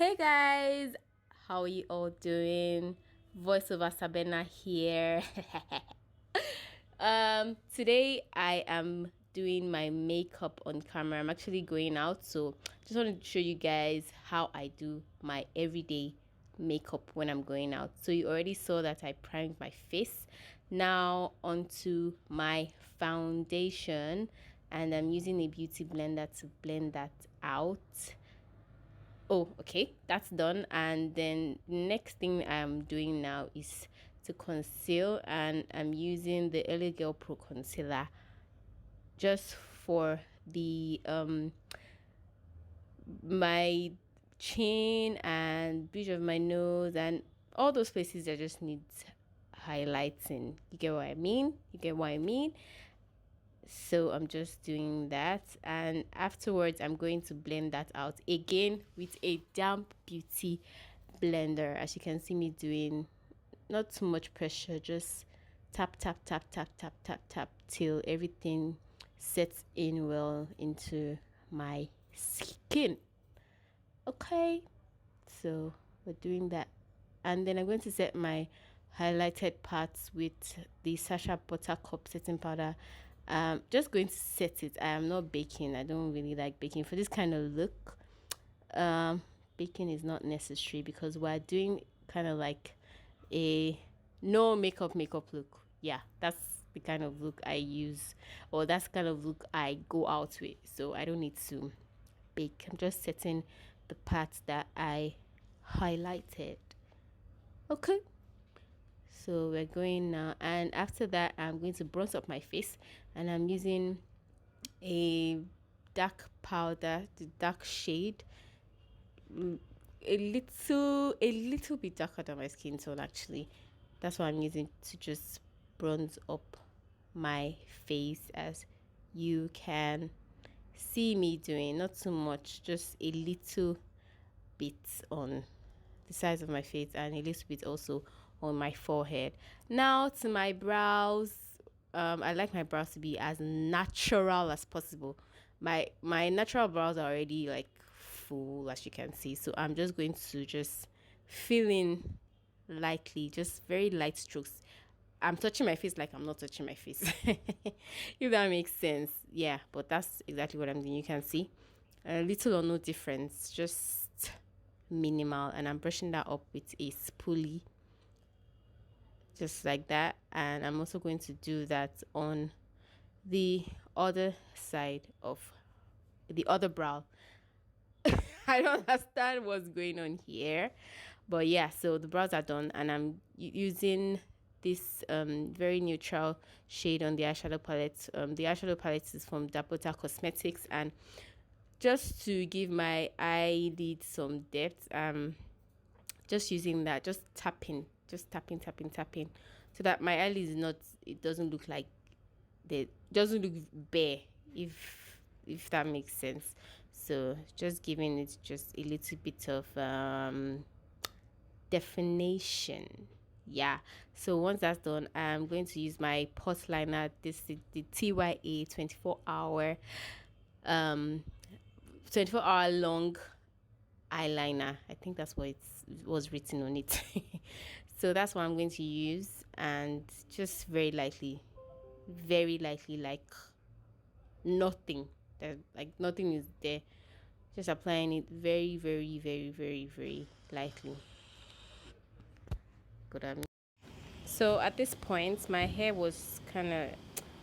Hey guys, how are you all doing? Voiceover Sabina here. Today I am doing my makeup on camera. I'm actually going out, so just wanted to show you guys how I do my everyday makeup when I'm going out. So you already saw that I primed my face. Now onto my foundation, and I'm using a beauty blender to blend that out. Oh, okay, that's done. And then next thing I'm doing now is to conceal, and I'm using the Early Girl Pro Concealer just for the my chin and bridge of my nose and all those places that just need highlighting. You get what I mean? You get what I mean? So I'm just doing that, and afterwards I'm going to blend that out again with a damp beauty blender, as you can see me doing. Not too much pressure, just tap tap tap tap tap tap tap till everything sets in well into my skin. Okay, so we're doing that, and then I'm going to set my highlighted parts with the Sasha Buttercup setting powder. Just going to set it. I am not baking. I don't really like baking for this kind of look. Baking is not necessary because we're doing kind of like a no makeup look. Yeah, that's the kind of look I use, or that's the kind of look I go out with, so I don't need to bake. I'm just setting the parts that I highlighted. Okay, so we're going now, and after that I'm going to bronze up my face, and I'm using a dark powder, the dark shade, a little bit darker than my skin tone actually. That's what I'm using to just bronze up my face, as you can see me doing. Not too much, just a little bit on the sides of my face and a little bit also on my forehead. Now to my brows. I like my brows to be as natural as possible. My natural brows are already like full, as you can see, so I'm just going to just fill in lightly, just very light strokes. I'm touching my face like I'm not touching my face. If that makes sense. Yeah, but that's exactly what I'm doing. You can see a little or no difference, just minimal, and I'm brushing that up with a spoolie, just like that. And I'm also going to do that on the other side of the other brow. I don't understand what's going on here, but yeah, so the brows are done, and I'm using this very neutral shade on the eyeshadow palette. The eyeshadow palette is from Dakota Cosmetics, and just to give my eyelid some depth, just using that, just tapping, so that my eyelid is not, it doesn't look like, they doesn't look bare, if that makes sense. So just giving it just a little bit of definition. Yeah, so once that's done, I'm going to use my pot liner. This is the TYA um 24 hour long eyeliner. I think that's what it was written on it. So that's what I'm going to use, and just very lightly, like nothing, that like nothing is there, just applying it very lightly. Good at me. So at this point my hair was kind of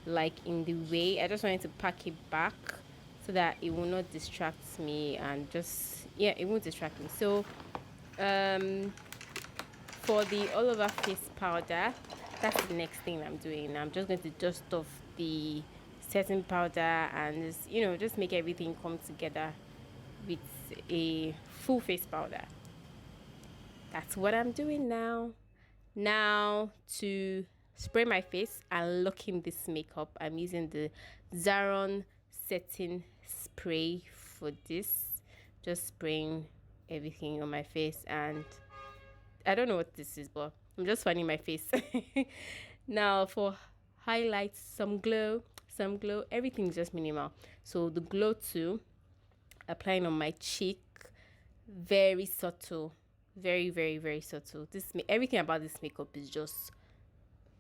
like in the way. I just wanted to pack it back so that it will not distract me, and just, yeah, it won't distract me. So for the all over face powder, that's the next thing I'm doing. I'm just going to dust off the setting powder and just, just make everything come together with a full face powder. That's what I'm doing now. Now to spray my face and lock in this makeup, I'm using the Zaron setting spray for this. Just spraying everything on my face, and I don't know what this is, but I'm just finding my face. Now for highlights, some glow, everything's just minimal. So the glow too, applying on my cheek, very subtle, very, very, very subtle. Everything about this makeup is just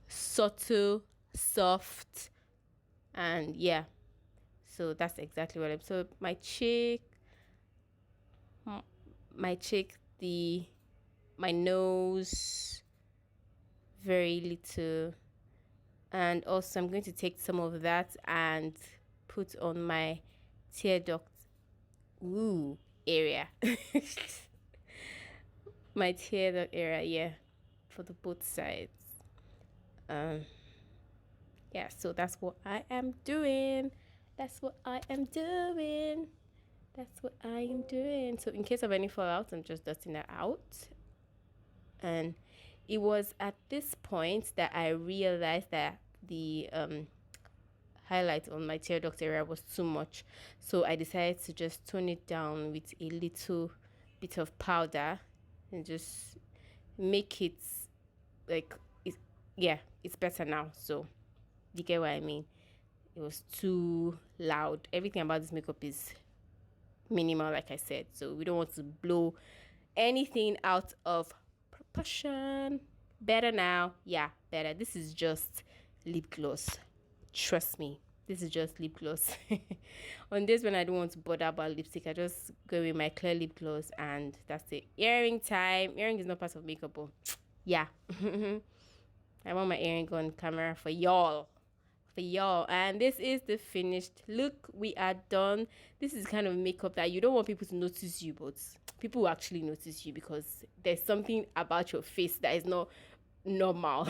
subtle, soft, and yeah. So that's exactly what I'm. So my cheek, my cheek, my nose, very little, and also I'm going to take some of that and put on my tear duct area. My tear duct area, yeah, for the both sides. Yeah, so that's what I am doing. That's what I am doing. That's what I am doing. So in case of any fallout, I'm just dusting that out. And it was at this point that I realized that the highlight on my tear duct area was too much. So I decided to just tone it down with a little bit of powder and just make it like yeah, it's better now. So you get what I mean? It was too loud. Everything about this makeup is minimal, like I said. So we don't want to blow anything out of proportion. Better now. Yeah, better. This is just lip gloss. Trust me. This is just lip gloss. On this when I don't want to bother about lipstick, I just go with my clear lip gloss and that's it. Earring time. Earring is not part of makeup, but yeah. I want my earring on camera for y'all. And this is the finished look. We are done. This is kind of makeup that you don't want people to notice you, but people will actually notice you because there's something about your face that is not normal.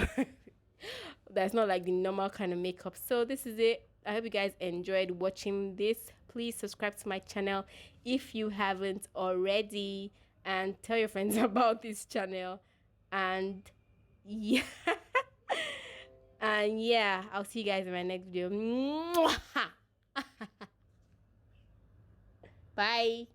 That's not like the normal kind of makeup. So this is it. I hope you guys enjoyed watching this. Please subscribe to my channel if you haven't already, and tell your friends about this channel. And yeah. And yeah, I'll see you guys in my next video. Bye.